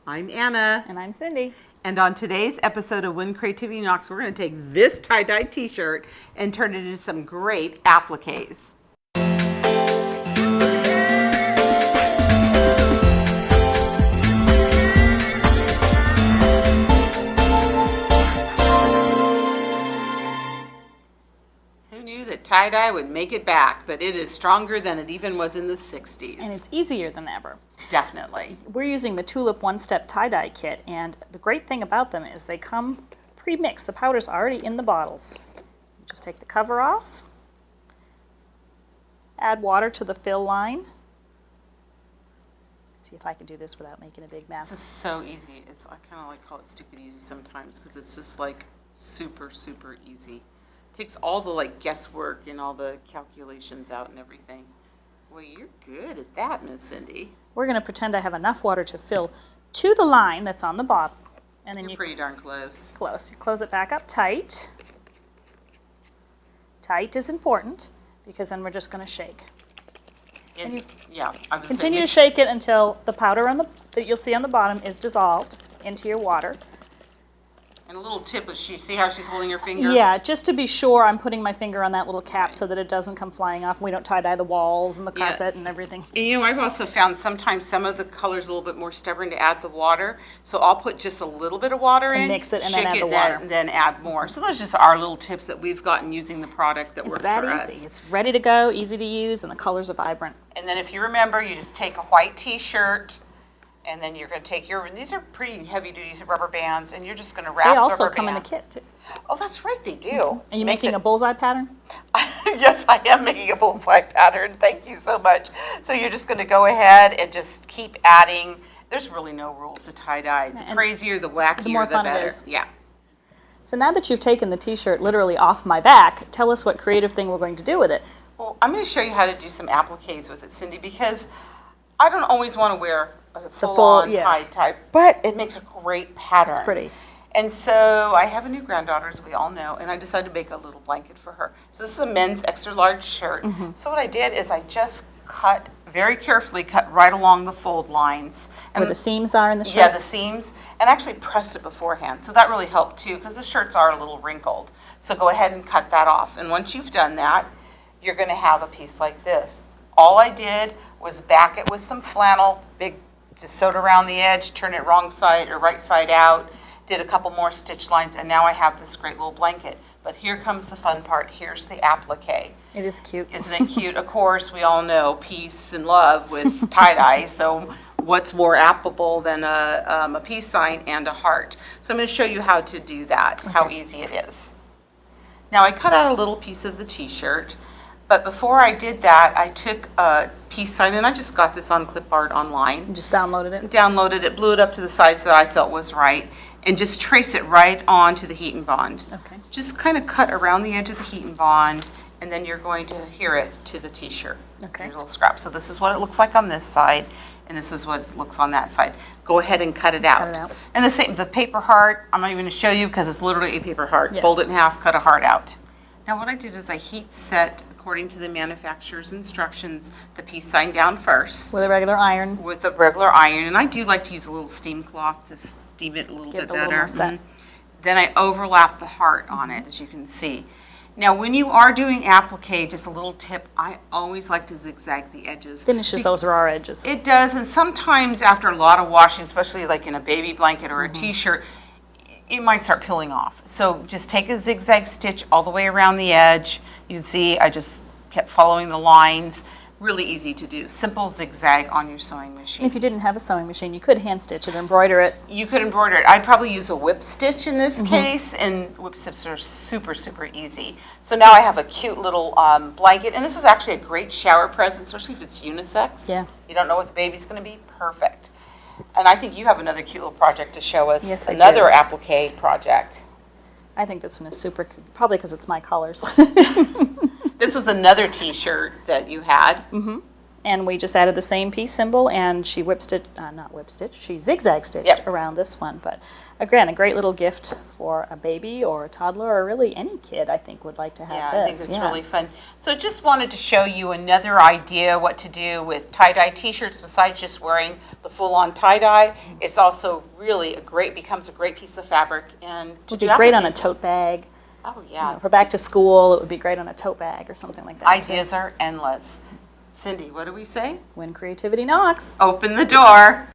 I'm Anna. And I'm Cindy. And on today's episode of When Creativity Knocks, we're going to take this tie-dye t-shirt and turn it into some great appliques. Who knew that tie-dye would make it back, but it is stronger than it even was in the 60s. And it's easier than ever. Definitely. We're using the Tulip one-step tie-dye kit, and the great thing about them is they come pre-mixed. The powder's already in the bottles. Just take the cover off, add water to the fill line. Let's see if I can do this without making a big mess. This is so easy. I kind of like call it stupid easy sometimes because it's just like super, super easy. Takes all the guesswork and all the calculations out and everything. Well, you're good at that, Miss Cindy. We're going to pretend I have enough water to fill to the line that's on the bottom. And then you're pretty darn close. Close. You close it back up tight. Tight is important because then we're just going to shake. Continue to shake it until the powder that you'll see on the bottom is dissolved into your water. And a little tip is, see how she's holding her finger? Yeah, just to be sure I'm putting my finger on that little cap so that it doesn't come flying off. We don't tie-dye the walls and the carpet and everything. And I've also found sometimes some of the colors are a little bit more stubborn to add the water. So I'll put just a little bit of water in, mix it, and then add the water. And then add more. So those are just our little tips that we've gotten using the product that works for us. It's that easy. It's ready to go, easy to use, and the colors are vibrant. And then if you remember, you just take a white t-shirt, and then you're going to take these are pretty heavy duty rubber bands, and you're just going to wrap They the also rubber come band. in the kit, too. Oh, that's right, they do. Are you making a bullseye pattern? Yes, I am making a bullseye pattern. Thank you so much. So you're just going to go ahead and just keep adding. There's really no rules to tie-dye. The crazier, the wackier, the more fun better. it is. Yeah. So now that you've taken the t-shirt literally off my back, tell us what creative thing we're going to do with it. Well, I'm going to show you how to do some appliques with it, Cindy, because I don't always want to wear a full-on tie, but it makes a great pattern. It's pretty. And so I have a new granddaughter, as we all know, and I decided to make a little blanket for her. So this is a men's extra large shirt. Mm-hmm. So what I did is I just very carefully cut right along the fold lines. And where the seams are in the shirt? Yeah, the seams, and actually pressed it beforehand. So that really helped too, because the shirts are a little wrinkled. So go ahead and cut that off. And once you've done that, you're going to have a piece like this. All I did was back it with some flannel, just sewed around the edge, turn it wrong side or right side out, did a couple more stitch lines, and now I have this great little blanket. But here comes the fun part. Here's the applique. It is cute. Isn't it cute? Of course, we all know peace and love with tie-dye, so what's more applicable than a peace sign and a heart? So I'm going to show you how to do that, how easy it is. Now I cut out a little piece of the t-shirt. But before I did that, I took a peace sign, and I just got this on clip art online. Just downloaded it? Downloaded it, blew it up to the size that I felt was right, and just trace it right onto the heat and bond. Okay. Just kind of cut around the edge of the heat and bond, and then you're going to adhere it to the t-shirt. Okay. Your little scrap. So this is what it looks like on this side, and this is what it looks on that side. Go ahead and cut it out. Cut it out. And the paper heart, I'm not even going to show you because it's literally a paper heart. Yeah. Fold it in half, cut a heart out. Now what I did is I heat set, according to the manufacturer's instructions, the peace sign down first. With a regular iron. With a regular iron, and I do like to use a little steam cloth to steam it a little bit better. Give it a little more set. Then I overlap the heart on it, as you can see. Now when you are doing applique, just a little tip, I always like to zigzag the edges. Finishes those raw edges. It does, and sometimes after a lot of washing, especially like in a baby blanket or a t-shirt, it might start peeling off. So just take a zigzag stitch all the way around the edge. You can see I just kept following the lines. Really easy to do. Simple zigzag on your sewing machine. If you didn't have a sewing machine, you could hand stitch it, embroider it. You could embroider it. I'd probably use a whip stitch in this case, and whip stitches are super, super easy. So now I have a cute little blanket, and this is actually a great shower present, especially if it's unisex. Yeah. You don't know what the baby's going to be. Perfect. And I think you have another cute little project to show us. Yes, I do. Another applique project. I think this one is super cute, probably because it's my colors. This was another t-shirt that you had. Mm-hmm. And we just added the same piece symbol, and she she zigzag stitched Yep. around this one. But again, a great little gift for a baby or a toddler, or really any kid, I think, would like to have Yeah, this. I think it's really fun. So just wanted to show you another idea what to do with tie-dye t-shirts besides just wearing the full-on tie-dye. It's also really becomes a great piece of fabric. And It would be great on a appliques. tote bag. Oh, yeah. For back to school, it would be great on a tote bag or something like that. Ideas are endless. Cindy, what do we say? When creativity knocks. Open the door.